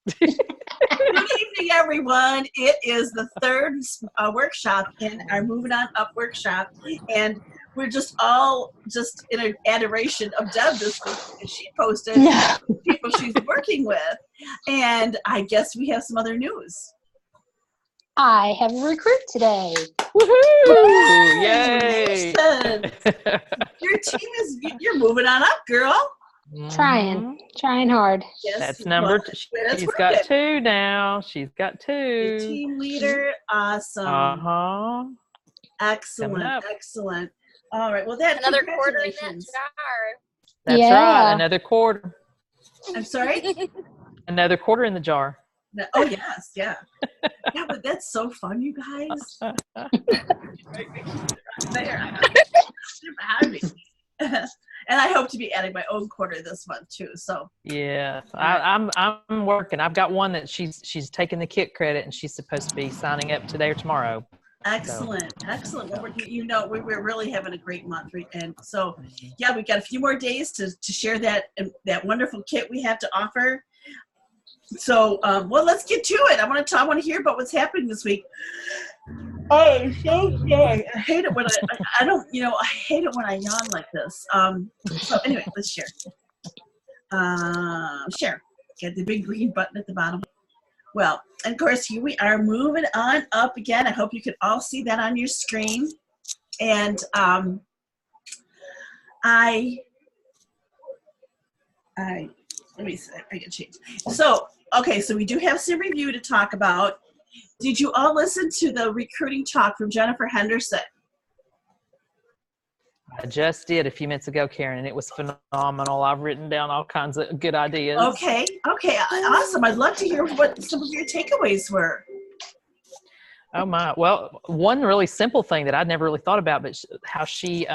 Good evening, everyone. It is the third workshop in our Moving On Up workshop, and we're just all just in an adoration of Deb this week because she posted people she's working with, and I guess we have some other news. I have a recruit today. Woohoo! Yay! You're moving on up, girl. Trying hard. Yes, that's number two. She's got two now. She's got two. The team leader, awesome. Excellent. All right. Well, that's another quarter in that jar. That's right. Another quarter. I'm sorry. Another quarter in the jar. Oh yes, yeah. Yeah, but that's so fun, you guys. There. And I hope to be adding my own quarter this month too. So yeah, I'm working. I've got one that she's taking the kit credit and she's supposed to be signing up today or tomorrow. Excellent. Well, we're really having a great month, and so yeah, we've got a few more days to share that wonderful kit we have to offer. So well, let's get to it. I want to hear about what's happening this week. Oh, so sorry. I hate it when I don't, I hate it when I yawn like this. So anyway, let's share. Share. Get the big green button at the bottom. Well, and of course, here we are moving on up again. I hope you can all see that on your screen. And let me see. I can change. So, okay, so we do have some review to talk about. Did you all listen to the recruiting talk from Jennifer Henderson? I just did a few minutes ago, Karen, and it was phenomenal. I've written down all kinds of good ideas. Okay, awesome. I'd love to hear what some of your takeaways were. Oh my! Well, one really simple thing that I'd never really thought about, but how she,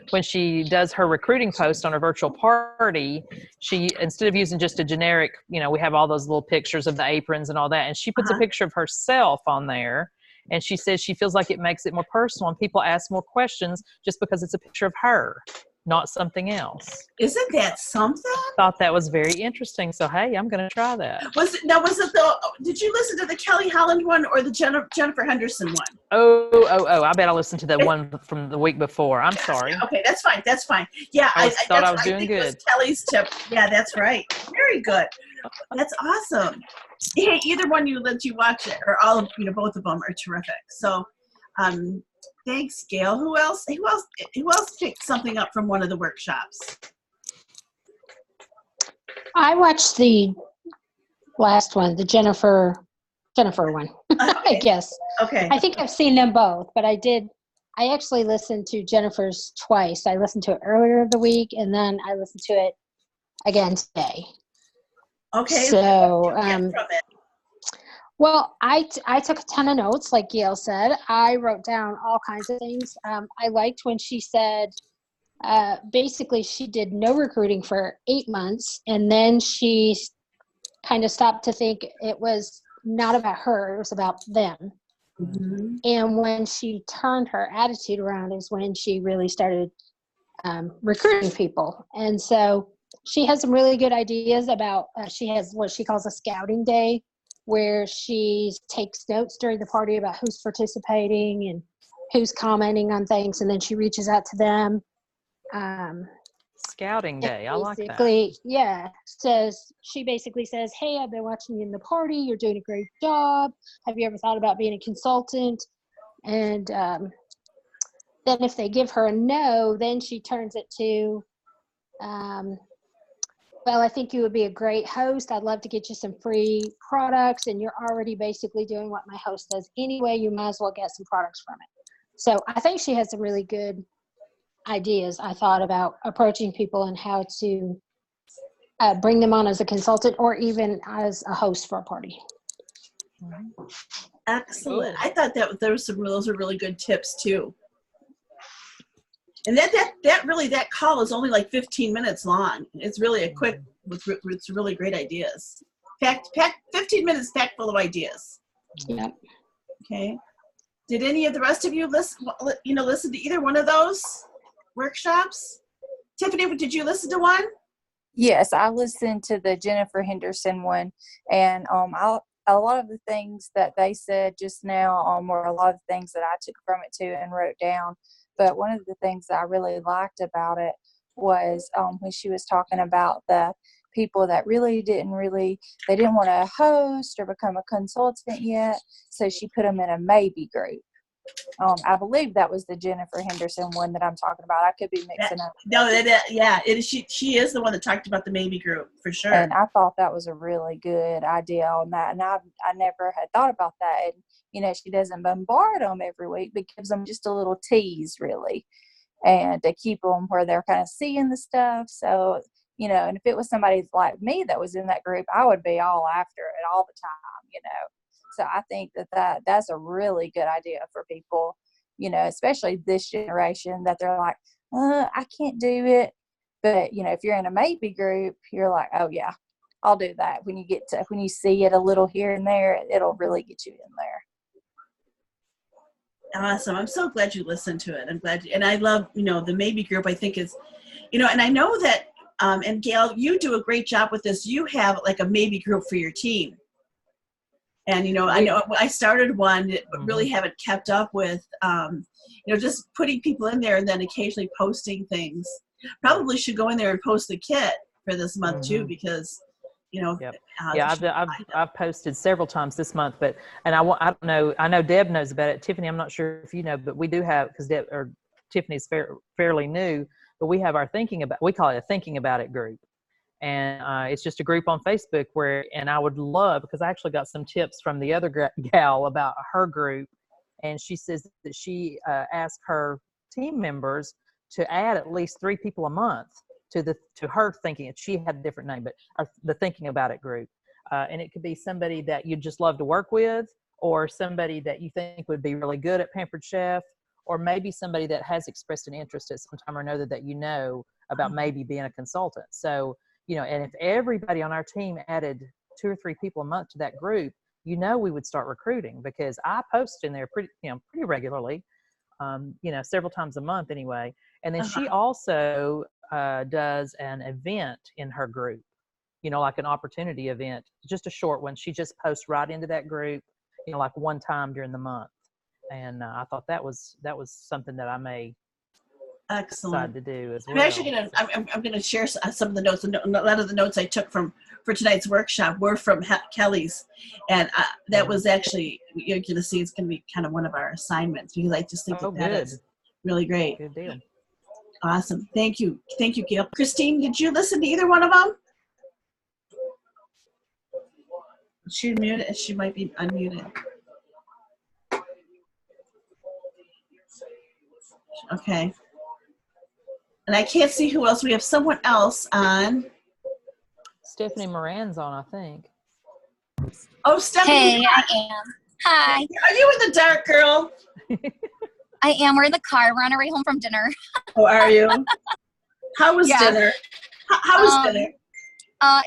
when she does her recruiting post on her virtual party, she, instead of using just a generic, we have all those little pictures of the aprons and all that, and she puts a picture of herself on there, and she says she feels like it makes it more personal, and people ask more questions just because it's a picture of her, not something else. Isn't that something? Thought that was very interesting. So hey, I'm going to try that. Did you listen to the Kelly Holland one or the Jennifer Henderson one? Oh! I bet I listened to the one from the week before. I'm sorry. Okay, that's fine. Yeah, I thought I was doing good. Kelly's tip. Yeah, that's right. Very good. That's awesome. Hey, either one you watch it, or all of both of them are terrific. So, thanks, Gail. Who else picked something up from one of the workshops? I watched the last one, the Jennifer one, I guess. Okay. I think I've seen them both, but I actually listened to Jennifer's twice. I listened to it earlier of the week, and then I listened to it again today. Okay. So, well, I took a ton of notes, like Gail said. I wrote down all kinds of things. I liked when she said, basically she did no recruiting for 8 months, and then she kind of stopped to think it was not about her, it was about them. Mm-hmm. And when she turned her attitude around is when she really started recruiting people. And so she has some really good ideas about, she has what she calls a scouting day, where she takes notes during the party about who's participating and who's commenting on things, and then she reaches out to them. Scouting day, I like that. Yeah, she basically says, hey, I've been watching you in the party, you're doing a great job, have you ever thought about being a consultant? And then if they give her a no, then she turns it to, well, I think you would be a great host. I'd love to get you some free products, and you're already basically doing what my host does anyway. You might as well get some products from it. So I think she has some really good ideas, I thought, about approaching people and how to bring them on as a consultant or even as a host for a party. Excellent. I thought that those are really good tips too. And that call is only like 15 minutes long. It's really a quick, with really great ideas. 15 minutes packed full of ideas. Yeah. Okay. Did any of the rest of you listen to either one of those workshops? Tiffany, did you listen to one? Yes, I listened to the Jennifer Henderson one, and a lot of the things that they said just now were a lot of things that I took from it too and wrote down. But one of the things that I really liked about it was when she was talking about the people that they didn't want to host or become a consultant yet, so she put them in a maybe group. I believe that was the Jennifer Henderson one that I'm talking about. I could be mixing up. No, yeah, it is. She is the one that talked about the maybe group for sure. And I thought that was a really good idea on that. And I never had thought about that. And, you know, she doesn't bombard them every week, but gives them just a little tease, really, and to keep them where they're kind of seeing the stuff. So, you know, and if it was somebody like me that was in that group, I would be all after it all the time, you know. So I think that's a really good idea for people, you know, especially this generation, that they're like, I can't do it. But, you know, if you're in a maybe group, you're like, oh, yeah, I'll do that. When you see it a little here and there, it'll really get you in there. Awesome. I'm so glad you listened to it. I'm glad. And I love, you know, the maybe group, I think is, you know, and I know that, and Gail, you do a great job with this. You have like a maybe group for your team. And, you know I started one, but really haven't kept up with, you know, just putting people in there and then occasionally posting things. Probably should go in there and post the kit for this month too, because, you know. Yep. I've posted several times this month, but, and I don't know, I know Deb knows about it. Tiffany, I'm not sure if you know, but we do have, because Tiffany's fairly new, but we have our we call it a Thinking About It group. And it's just a group on Facebook and I would love, because I actually got some tips from the other gal about her group. And she says that she asked her team members to add at least 3 people a month to her thinking. She had a different name, but the Thinking About It group. And it could be somebody that you'd just love to work with, or somebody that you think would be really good at Pampered Chef, or maybe somebody that has expressed an interest at some time or another that you know about maybe being a consultant. So, you know, and if everybody on our team added 2 or 3 people a month to that group, you know, we would start recruiting, because I post in there pretty regularly, you know, several times a month anyway. And then she also does an event in her group, you know, like an opportunity event, just a short one. She just posts right into that group, you know, like one time during the month. And I thought that was something that I may Excellent. decide to do as well. I'm actually I'm gonna share some of the notes. A lot of the notes I took for tonight's workshop were from Kelly's, and that was actually, you're gonna see, it's gonna be kind of one of our assignments, because I just think that is really great. Good deal. Awesome. Thank you, Gail. Christine, did you listen to either one of them? She muted. She might be unmuted. Okay. And I can't see who else. We have someone else on. Stephanie Moran's on, I think. Oh, Stephanie. Hey, I am. Hi. Are you in the dark, girl? I am. We're in the car. We're on our way home from dinner. Oh, are you? How was dinner? How was dinner?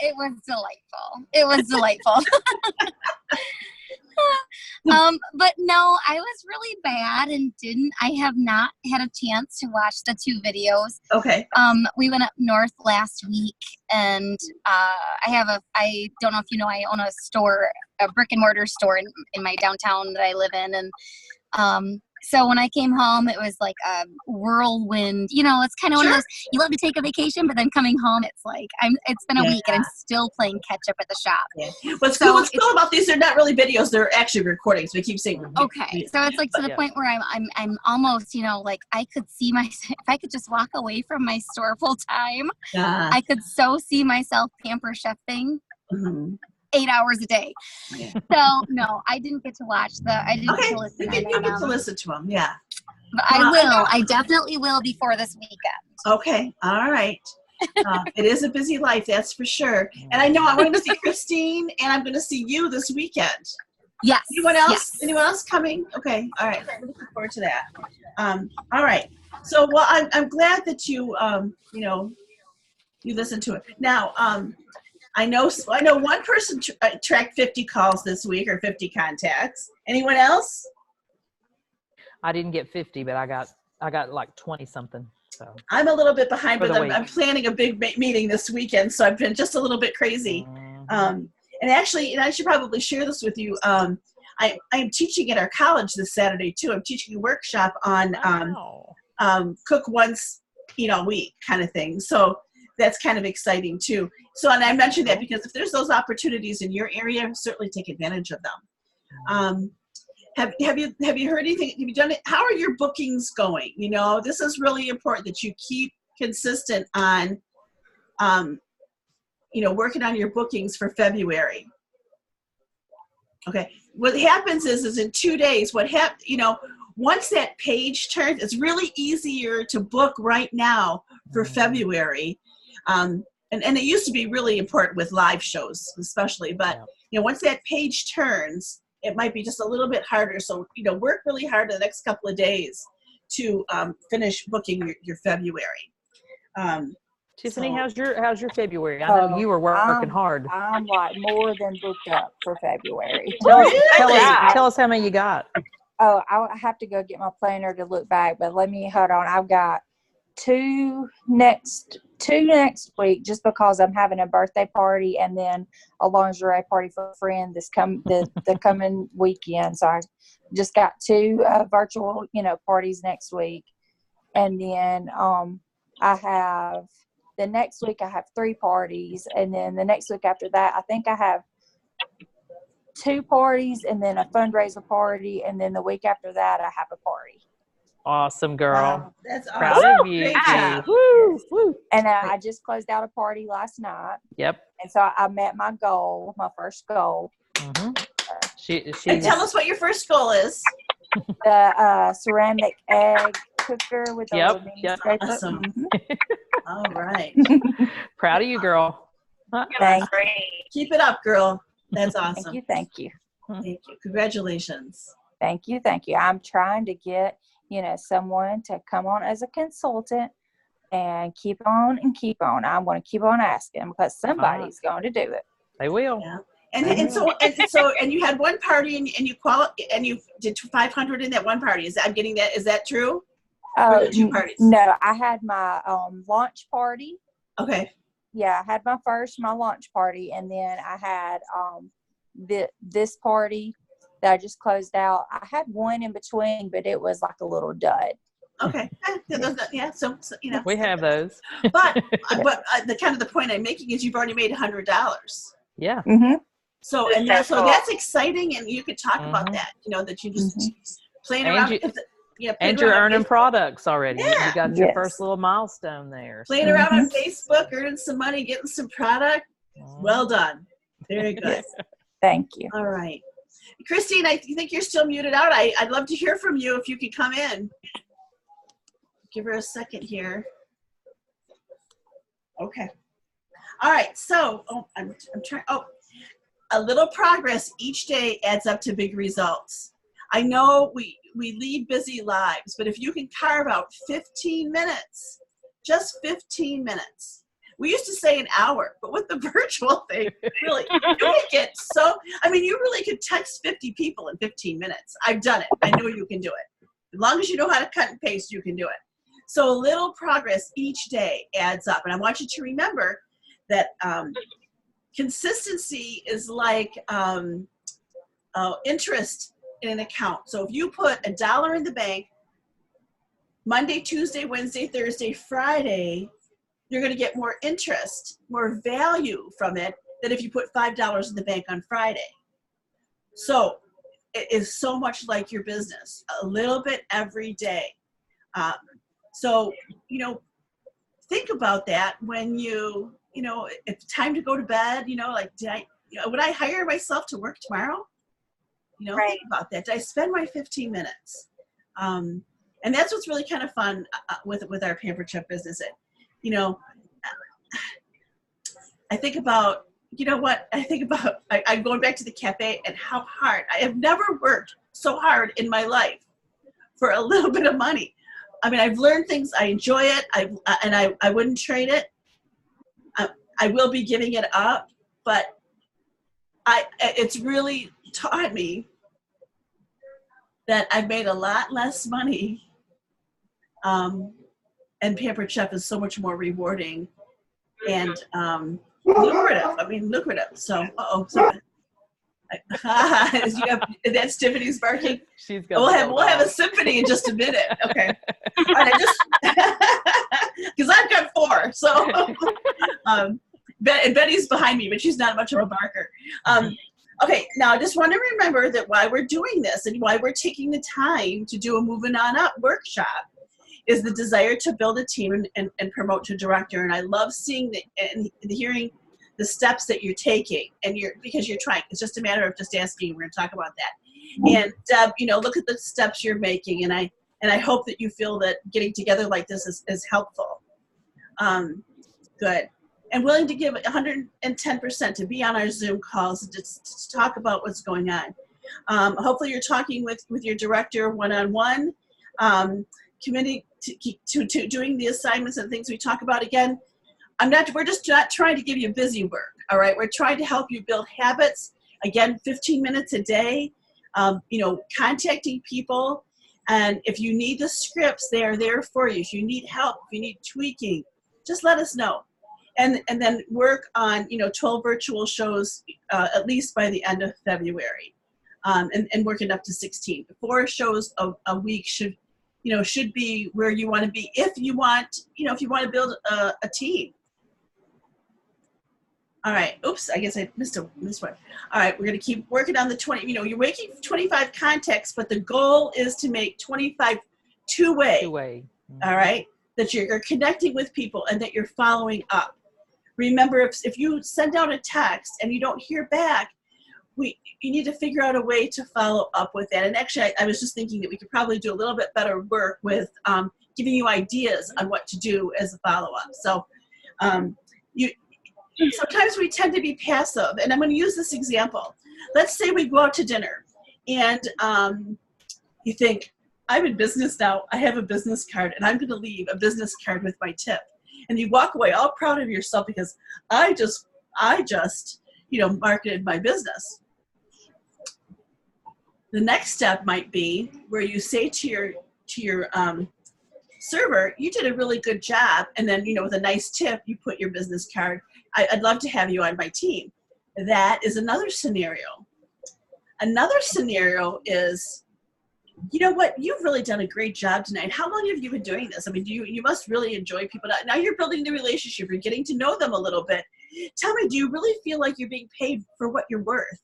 It was delightful. It was delightful. But no, I was really bad and I have not had a chance to watch the 2 videos. Okay. We went up north last week, and I don't know if you know, I own a brick and mortar store in my downtown that I live in. And, so when I came home, it was like a whirlwind. You know, it's kind of one of those, you love to take a vacation, but then coming home, it's like, it's been a week and I'm still playing catch up at the shop. Yeah. What's cool about these, they're not really videos, they're actually recordings. We keep saying. Okay. So it's like to the point where I'm almost, you know, like I could see if I could just walk away from my store full time, I could so see myself pamper chefing. 8 hours a day. Yeah. So no, I didn't get to watch I didn't get to listen. You get to listen to them, yeah. But I will. I definitely will before this weekend. Okay, all right. It is a busy life, that's for sure. And I know I'm going to see Christine, and I'm going to see you this weekend. Yes. Anyone else? Yes. Anyone else coming? Okay, all right. I'm looking forward to that. All right. So, well, I'm glad that you you listened to it. Now, I know one person tracked 50 calls this week, or 50 contacts. Anyone else? I didn't get 50, but I got like 20 something. So I'm a little bit behind, For but the I'm week. planning a big meeting this weekend, so I've been just a little bit crazy. And actually, and I should probably share this with you. I am teaching at our college this Saturday too. I'm teaching a workshop on Wow. cook once, eat all week kind of thing. So that's kind of exciting too. So, and I mentioned that because if there's those opportunities in your area, certainly take advantage of them. Have you heard anything? Have you done it? How are your bookings going? You know, this is really important that you keep consistent on, you know, working on your bookings for February. Okay. What happens is in 2 days, you know, once that page turns, it's really easier to book right now for February. And it used to be really important with live shows, especially, but you know, once that page turns, it might be just a little bit harder. So, you know, work really hard the next couple of days to finish booking your February. Tiffany, So, how's your February? I know you were working hard. I'm like more than booked up for February. Tell us how many you got. Oh, I have to go get my planner to look back, but hold on. I've got two next week, just because I'm having a birthday party and then a lingerie party for a friend the coming weekend. So I just got two virtual, parties next week. And then I have the next week I have 3 parties, and then the next week after that I think I have 2 parties and then a fundraiser party, and then the week after that I have a party. Awesome, girl. Wow, that's awesome. Proud of you. Great job. Woo, woo. And I just closed out a party last night. Yep. And so I met my first goal. Mm-hmm. And tell us what your first goal is. The ceramic egg cooker with a little mini scraper. Awesome. All right. Proud of you, girl. Thanks. Keep it up, girl. That's awesome. Thank you. Thank you. Congratulations. Thank you. I'm trying to get, someone to come on as a consultant and keep on. I'm going to keep on asking because somebody's going to do it. They will. Yeah. And you had one party and you did 500 in that one party. Is that true? Or 2 parties? No, I had my launch party. Okay. Yeah, I had my launch party, and then I had this party that I just closed out. I had one in between, but it was like a little dud. Okay. Yeah. So we have those. But the point I'm making is you've already made $100. Yeah. Mm-hmm. So that's exciting, and you could talk about that. That you just playing around. And you're earning products already. Yeah. You got your first little milestone there. Playing around on Facebook, earning some money, getting some product. Well done. Very good. Yes. Thank you. All right. Christine, I think you're still muted out. I'd love to hear from you if you could come in. Give her a second here. Okay. All right. So, I'm trying. A little progress each day adds up to big results. I know we lead busy lives, but if you can carve out 15 minutes, just 15 minutes. We used to say an hour, but with the virtual thing, really, you can get you really could text 50 people in 15 minutes. I've done it. I know you can do it. As long as you know how to cut and paste, you can do it. So a little progress each day adds up. And I want you to remember that consistency is like interest in an account. So if you put $1 in the bank, Monday, Tuesday, Wednesday, Thursday, Friday, you're going to get more interest, more value from it than if you put $5 in the bank on Friday. So it is so much like your business, a little bit every day. So, think about that when it's time to go to bed, would I hire myself to work tomorrow? Right. Think about that. Did I spend my 15 minutes? And that's what's really kind of fun with our Pamper Chef business. I think about, I'm going back to the cafe and how hard, I have never worked so hard in my life for a little bit of money. I mean, I've learned things. I enjoy it. I wouldn't trade it. I will be giving it up, but it's really taught me that I've made a lot less money, and and Pampered Chef is so much more rewarding and lucrative. I mean, lucrative. So, that's Tiffany's barking. She's got We'll have a symphony in just a minute. Okay. All right, because I've got 4. So, and Betty's behind me, but she's not much of a barker. Okay, now I just want to remember that why we're doing this and why we're taking the time to do a Moving On Up workshop is the desire to build a team and promote to director. And I love seeing and hearing the steps that you're taking, and because you're trying. It's just a matter of just asking. We're going to talk about that. And Deb, look at the steps you're making, and I hope that you feel that getting together like this is helpful. Good. And willing to give 110% to be on our Zoom calls and just to talk about what's going on. Hopefully you're talking with your director one-on-one, committing to doing the assignments and things we talk about. Again, we're just not trying to give you busy work, all right? We're trying to help you build habits. Again, 15 minutes a day, contacting people. And if you need the scripts, they are there for you. If you need help, if you need tweaking, just let us know. And then work on, 12 virtual shows at least by the end of February, and working up to 16. 4 shows a week should be where you want to be if you want to build a team. All right. Oops, I guess I missed one. All right, we're going to keep working on the 20. You're making 25 contacts, but the goal is to make 25 two-way. Mm-hmm. All right, that you're connecting with people and that you're following up. Remember, if you send out a text and you don't hear back, you need to figure out a way to follow up with that. And actually, I was just thinking that we could probably do a little bit better work with giving you ideas on what to do as a follow-up. So sometimes we tend to be passive, and I'm going to use this example. Let's say we go out to dinner, and you think, I'm in business now. I have a business card, and I'm going to leave a business card with my tip. And you walk away all proud of yourself because I just marketed my business. The next step might be where you say to your server, you did a really good job, and then with a nice tip, you put your business card. I'd love to have you on my team. That is another scenario. Another scenario is, you know what, you've really done a great job tonight. How long have you been doing this? I mean, you must really enjoy people. Now you're building the relationship. You're getting to know them a little bit. Tell me, do you really feel like you're being paid for what you're worth?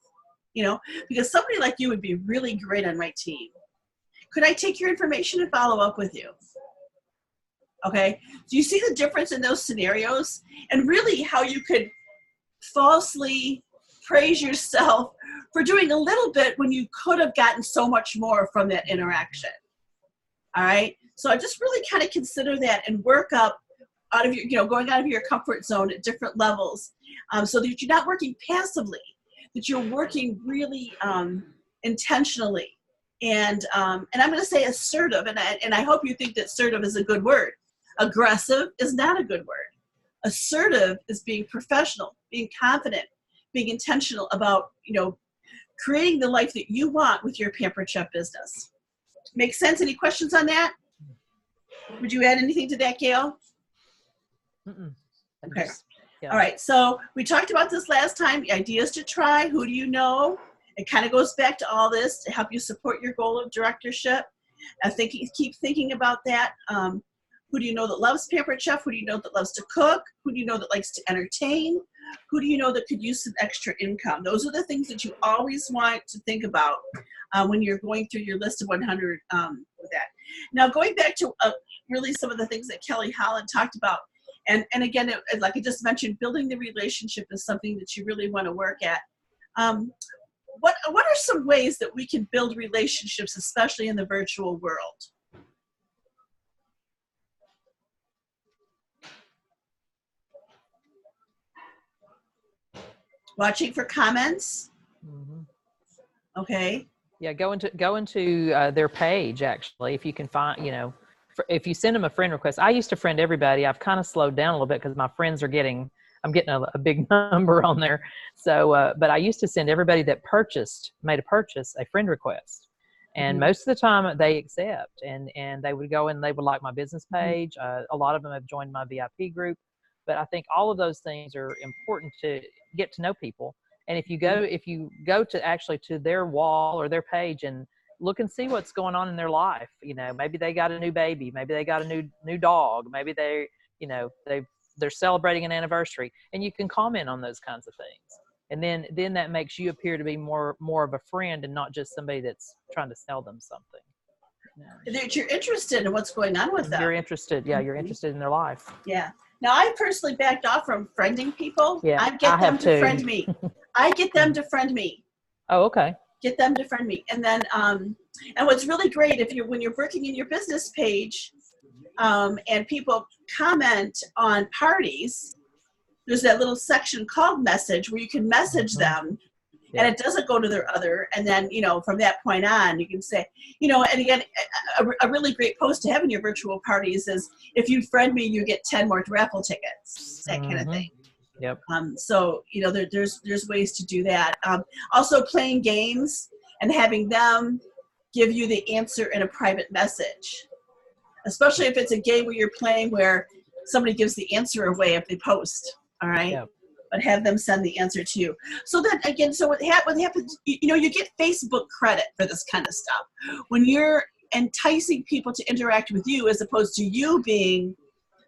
Because somebody like you would be really great on my team. Could I take your information and follow up with you? Okay. Do you see the difference in those scenarios? And really how you could falsely praise yourself for doing a little bit when you could have gotten so much more from that interaction. All right. So I just really kind of consider that and work up out of your, going out of your comfort zone at different levels, so that you're not working passively, that you're working really intentionally. And I'm going to say assertive, and I hope you think that assertive is a good word. Aggressive is not a good word. Assertive is being professional, being confident, being intentional about, creating the life that you want with your Pampered Chef business. Make sense? Any questions on that? Would you add anything to that, Gail? Mm-mm. Okay. Yeah. All right. So we talked about this last time. Ideas to try. Who do you know? It kind of goes back to all this to help you support your goal of directorship. Keep thinking about that. Who do you know that loves Pampered Chef? Who do you know that loves to cook? Who do you know that likes to entertain? Who do you know that could use some extra income? Those are the things that you always want to think about when you're going through your list of 100 with that. Now, going back to really some of the things that Kelly Holland talked about, and again, like I just mentioned, building the relationship is something that you really want to work at. What are some ways that we can build relationships, especially in the virtual world? Watching for comments. Mm-hmm. Okay. Yeah, go into their page, actually, if you can find, if you send them a friend request. I used to friend everybody. I've kind of slowed down a little bit because my friends I'm getting a big number on there. So, but I used to send everybody that made a purchase, a friend request. And most of the time they accept, and they would go and they would like my business page. A lot of them have joined my VIP group, but I think all of those things are important to get to know people. And if you go to actually to their wall or their page and look and see what's going on in their life, maybe they got a new baby, maybe they got a new dog, maybe they're celebrating an anniversary, and you can comment on those kinds of things. And then that makes you appear to be more of a friend and not just somebody that's trying to sell them something. That you're interested in what's going on with them. You're interested. Yeah, you're interested in their life. Yeah. Now, I personally backed off from friending people. Yeah, I get them to friend me. I get them to friend me. Oh, okay. Get them to friend me. And then, and what's really great, when you're working in your business page, and people comment on parties, there's that little section called message where you can message them, and it doesn't go to their other. And then, from that point on, you can say, and again, a really great post to have in your virtual parties is, if you friend me, you get 10 more raffle tickets, that kind of thing. Yep. So, there's ways to do that. Also playing games and having them give you the answer in a private message, especially if it's a game where you're playing where somebody gives the answer away if they post. All right. Yep. But have them send the answer to you. So then again, so what happens, you get Facebook credit for this kind of stuff when you're enticing people to interact with you, as opposed to you being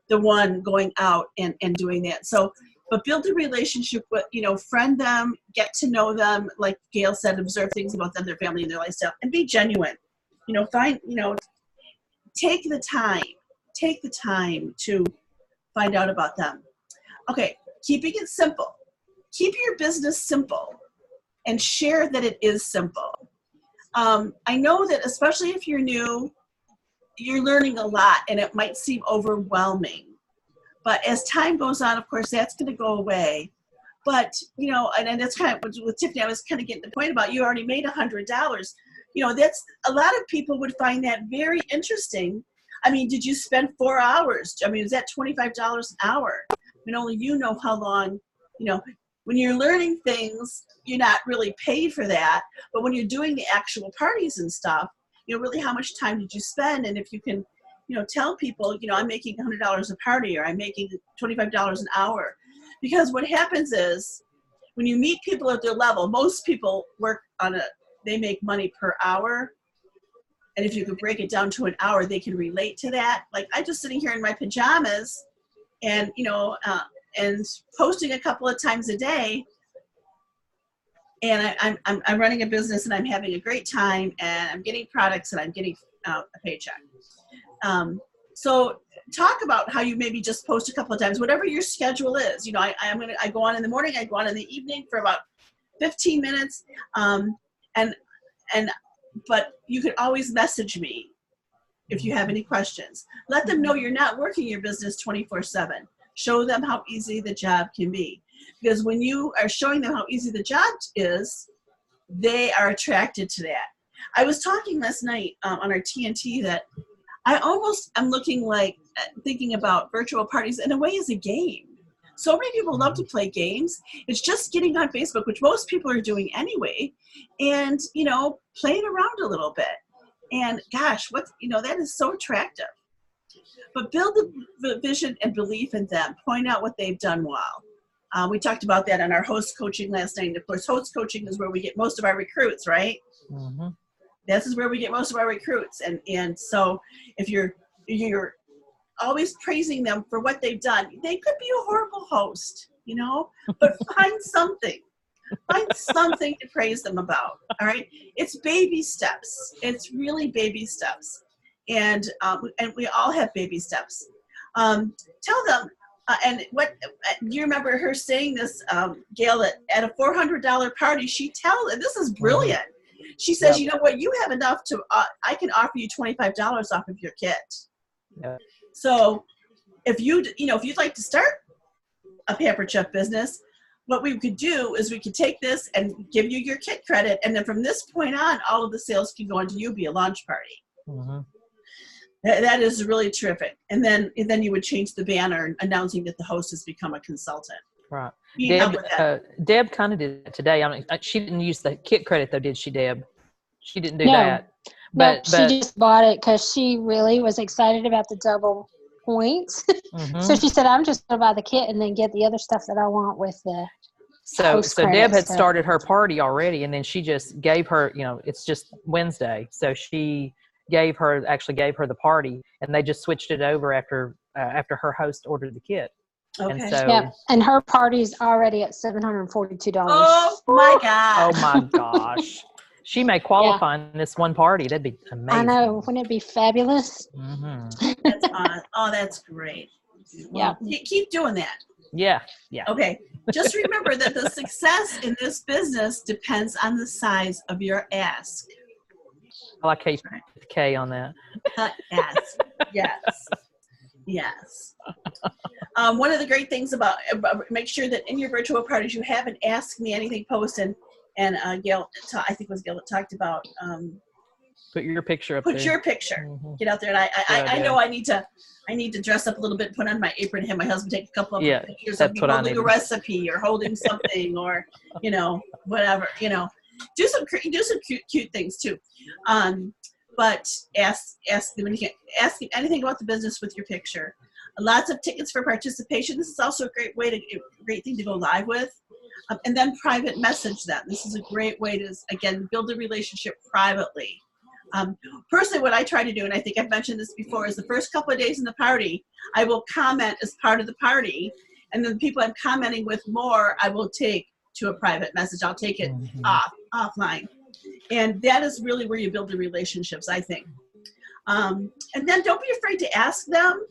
the one going out and doing that. So, but build a relationship with, friend them, get to know them. Like Gail said, observe things about them, their family, and their lifestyle, and be genuine. Take the time to find out about them. Okay. Keeping it simple. Keep your business simple and share that it is simple. I know that especially if you're new, you're learning a lot and it might seem overwhelming. But as time goes on, of course, that's going to go away. But, and that's kind of with Tiffany, I was kind of getting the point about you already made $100. That's a lot of people would find that very interesting. I mean, did you spend 4 hours? I mean, is that $25 an hour? I mean, only you know how long, when you're learning things, you're not really paid for that. But when you're doing the actual parties and stuff, really how much time did you spend? And if you can, tell people, I'm making $100 a party, or I'm making $25 an hour. Because what happens is when you meet people at their level, most people work they make money per hour. And if you could break it down to an hour, they can relate to that. Like, I'm just sitting here in my pajamas and, and posting a couple of times a day. And I'm running a business and I'm having a great time and I'm getting products and I'm getting a paycheck. So talk about how you maybe just post a couple of times, whatever your schedule is. I go on in the morning, I go on in the evening for about 15 minutes. But you could always message me if you have any questions. Let them know you're not working your business 24/7. Show them how easy the job can be. Because when you are showing them how easy the job is, they are attracted to that. I was talking last night on our TNT that I almost am thinking about virtual parties in a way as a game. So many people love to play games. It's just getting on Facebook, which most people are doing anyway, and, playing around a little bit. And gosh, that is so attractive. But build the vision and belief in them. Point out what they've done well. We talked about that in our host coaching last night. And of course, host coaching is where we get most of our recruits, right? Mm-hmm. This is where we get most of our recruits. And so if you're always praising them for what they've done, they could be a horrible host, but find something. Find something to praise them about. All right. It's baby steps. It's really baby steps. And we all have baby steps. Tell them, and what you remember her saying this, Gail, at a $400 party, and this is brilliant. She says, You know what, you have enough to, I can offer you $25 off of your kit. Yep. So if you'd like to start a Pampered Chef business, what we could do is we could take this and give you your kit credit. And then from this point on, all of the sales can go into you, be a launch party. Mm-hmm. That is really terrific. And then you would change the banner announcing that the host has become a consultant. Right. Deb kind of did it today. I mean, she didn't use the kit credit though, did she, Deb? She didn't do that. No, But she just bought it because she really was excited about the double points. So she said, I'm just going to buy the kit and then get the other stuff that I want with the so host Deb credits. had started her party already, and then she just gave her, it's just Wednesday, so she actually gave her the party, and they just switched it over after her host ordered the kit. Okay. And so Yep. And her party's already at $742. Oh my God. oh my gosh, she may qualify in this one party. That'd be amazing. I know. Wouldn't it be fabulous? That's oh, that's great. Well, keep doing that. Yeah. Okay. Just remember that the success in this business depends on the size of your ask. I like K on that. Ask. Yes. One of the great things about make sure that in your virtual parties you have an Ask Me Anything post, and Gail, I think it was Gail that talked about put your picture up there. Put your picture. Get out there, and I know I need to dress up a little bit, put on my apron, and have my husband take a couple of pictures of me holding a recipe or holding something, or whatever. Do some cute things too. But ask them anything about the business with your picture. Lots of tickets for participation. This is also a great thing to go live with. And then private message them. This is a great way to, again, build a relationship privately. Personally, what I try to do, and I think I've mentioned this before, is the first couple of days in the party, I will comment as part of the party, and then the people I'm commenting with more, I will take to a private message. I'll take it offline. And that is really where you build the relationships, I think. And then don't be afraid to ask them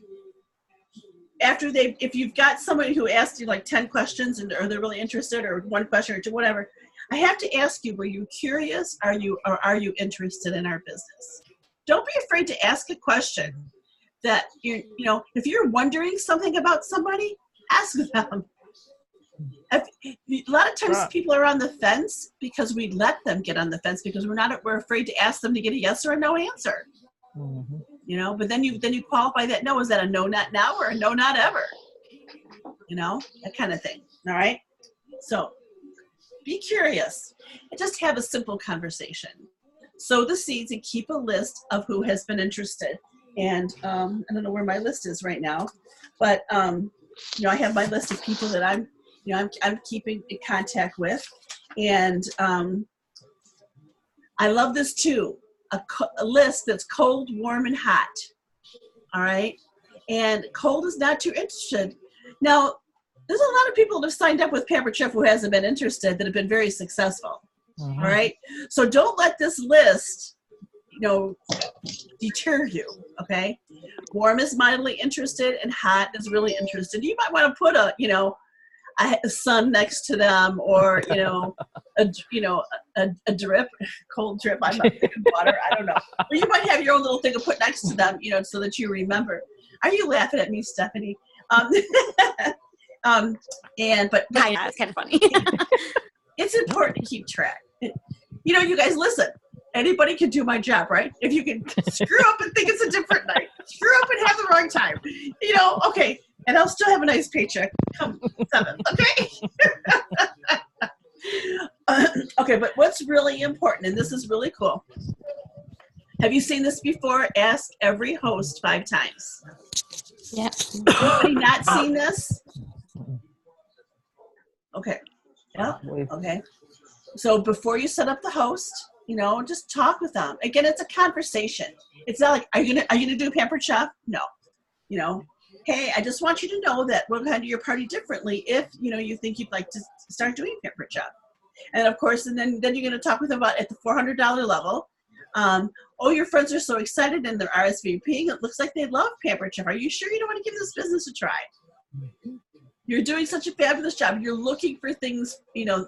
if you've got somebody who asked you like 10 questions or they're really interested, or one question or two, whatever. I have to ask you, were you curious? Are you interested in our business? Don't be afraid to ask a question that if you're wondering something about somebody, ask them. A lot of times people are on the fence because we let them get on the fence because we're afraid to ask them to get a yes or a no answer. But then you qualify that no. Is that a no, not now, or a no, not ever? That kind of thing. All right. So be curious and just have a simple conversation. Sow the seeds and keep a list of who has been interested. And I don't know where my list is right now, but I have my list of people that I'm keeping in contact with, and I love this too. A list that's cold, warm, and hot. All right, and cold is not too interested. Now, there's a lot of people that have signed up with Pampered Chef who hasn't been interested that have been very successful. All right, so don't let this list, deter you. Okay, warm is mildly interested, and hot is really interested. You might want to put a sun next to them, or a drip, cold drip. I'm not thinking water. I don't know. Or you might have your own little thing to put next to them, so that you remember. Are you laughing at me, Stephanie? But it's kind of funny. It's important to keep track. You guys, listen. Anybody can do my job, right? If you can screw up and think it's a different night, screw up and have the wrong time, okay. And I'll still have a nice paycheck come 7th, okay? Okay, but what's really important, and this is really cool. Have you seen this before? Ask every host 5 times. Yeah. Anybody not seen this? Okay. Yeah. Okay. So before you set up the host, just talk with them. Again, it's a conversation. It's not like, are you gonna do Pampered Chef? No. Hey, I just want you to know that we're going to do your party differently if, you think you'd like to start doing Pampered Chef. And of course, and then you're going to talk with them about at the $400 level. Your friends are so excited and they're RSVPing. It looks like they love Pampered Chef. Are you sure you don't want to give this business a try? You're doing such a fabulous job. You're looking for things, that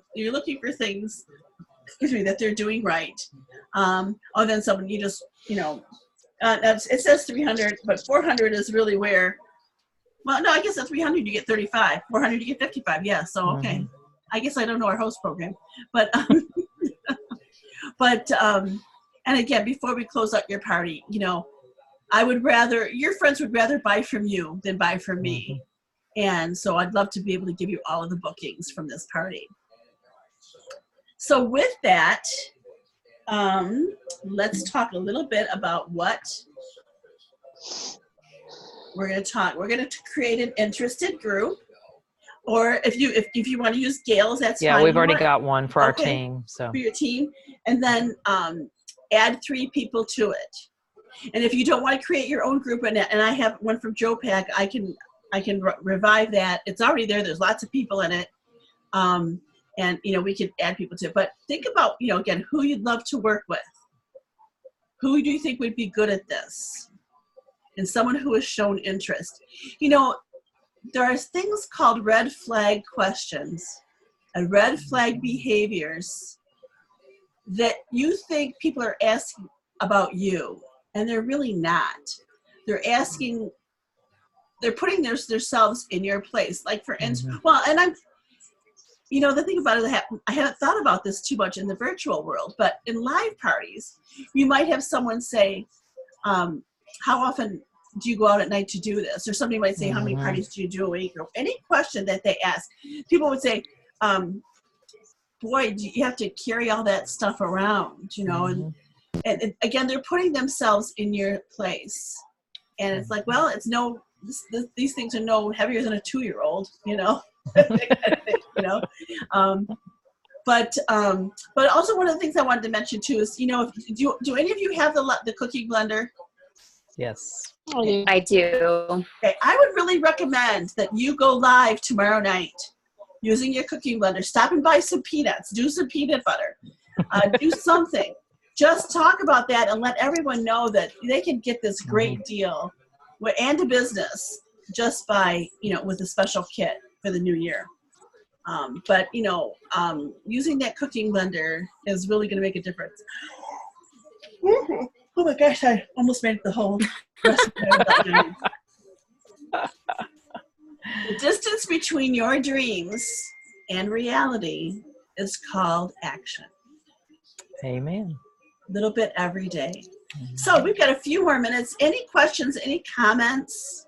they're doing right. Then someone it says 300, but 400 is really where. Well, no, I guess at 300 you get 35. 400 you get 55. Yeah, so okay. I guess I don't know our host program, but and again, before we close out your party, your friends would rather buy from you than buy from me, and so I'd love to be able to give you all of the bookings from this party. So with that, let's talk a little bit about what we're going to talk. We're going to create an interested group, or if you want to use Gail's, that's fine. Yeah, we've already got one for our team. So for your team, and then add 3 people to it. And if you don't want to create your own group, and I have one from Joe Pack, I can revive that. It's already there. There's lots of people in it. And, we could add people to it. But think about, again, who you'd love to work with. Who do you think would be good at this? And someone who has shown interest. There are things called red flag questions and red flag behaviors that you think people are asking about you, and they're really not. They're putting themselves in your place. Like, for instance, the thing about it, I haven't thought about this too much in the virtual world, but in live parties, you might have someone say, how often do you go out at night to do this? Or somebody might say, how many parties do you do a week? Or any question that they ask, people would say, boy, do you have to carry all that stuff around, and again, they're putting themselves in your place. And it's like, well, these things are no heavier than a 2-year-old, But also one of the things I wanted to mention too is, do any of you have the cooking blender? yes. I do. Okay, I would really recommend that you go live tomorrow night using your cooking blender. Stop and buy some peanuts. Do some peanut butter. Do something. Just talk about that and let everyone know that they can get this great deal and a business just by, with a special kit for the new year. But using that cooking blender is really going to make a difference. Oh my gosh, I almost made the whole recipe. The distance between your dreams and reality is called action. Amen. A little bit every day. So we've got a few more minutes. Any questions, any comments?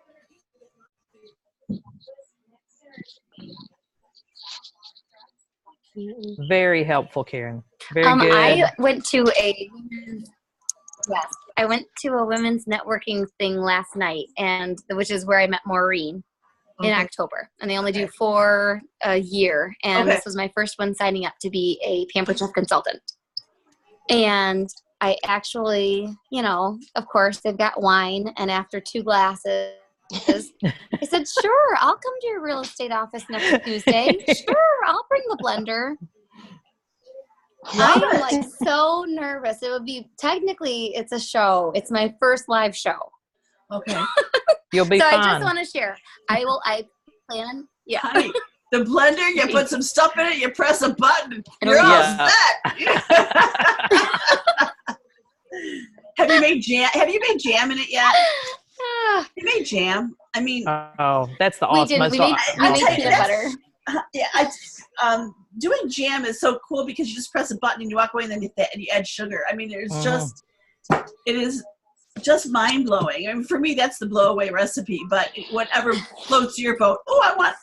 Very helpful, Karen. Very good. I went to a women's networking thing last night, and which is where I met Maureen in October, and they only do 4 a year, and this was my first one signing up to be a Pampered Chef consultant. And I actually, of course they've got wine, and after 2 glasses I said, sure, I'll come to your real estate office next Tuesday. Sure, I'll bring the blender. I am like so nervous. It would be, technically it's a show. It's my first live show. Okay. You'll be fine. So I just want to share. I plan. Yeah. Honey, the blender, you put some stuff in it, you press a button, you're all set. Have you made jam in it yet? You made jam. I mean, that's the awesome. We made peanut butter. Doing jam is so cool because you just press a button and you walk away and then you add sugar. I mean, it is just mind blowing. I mean, for me, that's the blow away recipe. But whatever floats your boat. But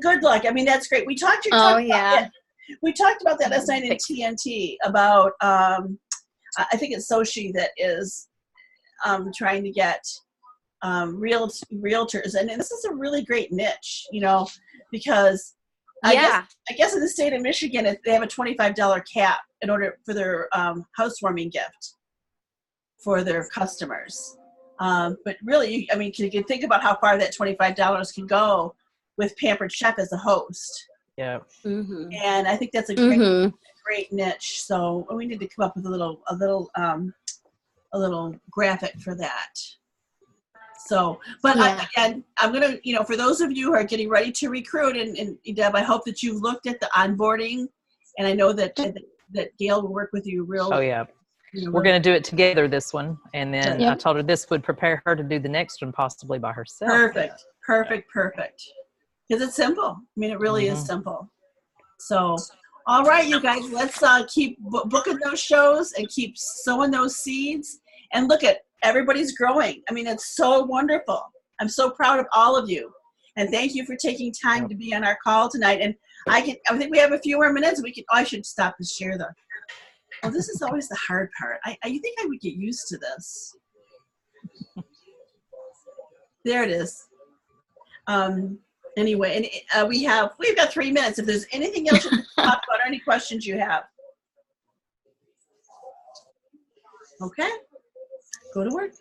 good luck. I mean, that's great. We talked. We talked about that last night in TNT about. I think it's Sochi that is trying to get realtors, and this is a really great niche, because I guess in the state of Michigan they have a $25 cap in order for their housewarming gift for their customers. But really, can you think about how far that $25 can go with Pampered Chef as a host? Yeah. Mm-hmm. And I think that's a great niche. So we need to come up with a little graphic for that. So, but I'm going to, for those of you who are getting ready to recruit, and Deb, I hope that you've looked at the onboarding, and I know that Gail will work with you real. Oh, yeah. We're going to do it together, this one. And then I told her this would prepare her to do the next one, possibly by herself. Perfect. Because it's simple. I mean, it really is simple. So, all right, you guys, let's keep booking those shows and keep sowing those seeds. And look at everybody's growing. I mean, it's so wonderful. I'm so proud of all of you. And thank you for taking time to be on our call tonight. And I think we have a few more minutes. I should stop and share the. Oh, this is always the hard part. You think I would get used to this? There it is. Anyway, and we've got 3 minutes. If there's anything else you can talk about, or any questions you have. Okay. Go to work.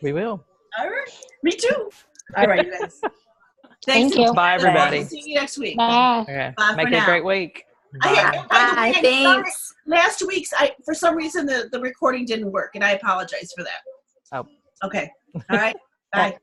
We will. All right. Me too. All right, you guys. Thank you. Bye, everybody. See you next week. Bye. Okay. Bye Make for it a now. great week. By the way, I'm sorry. Thanks. Last week's, for some reason, the recording didn't work, and I apologize for that. Oh. Okay. All right. Bye.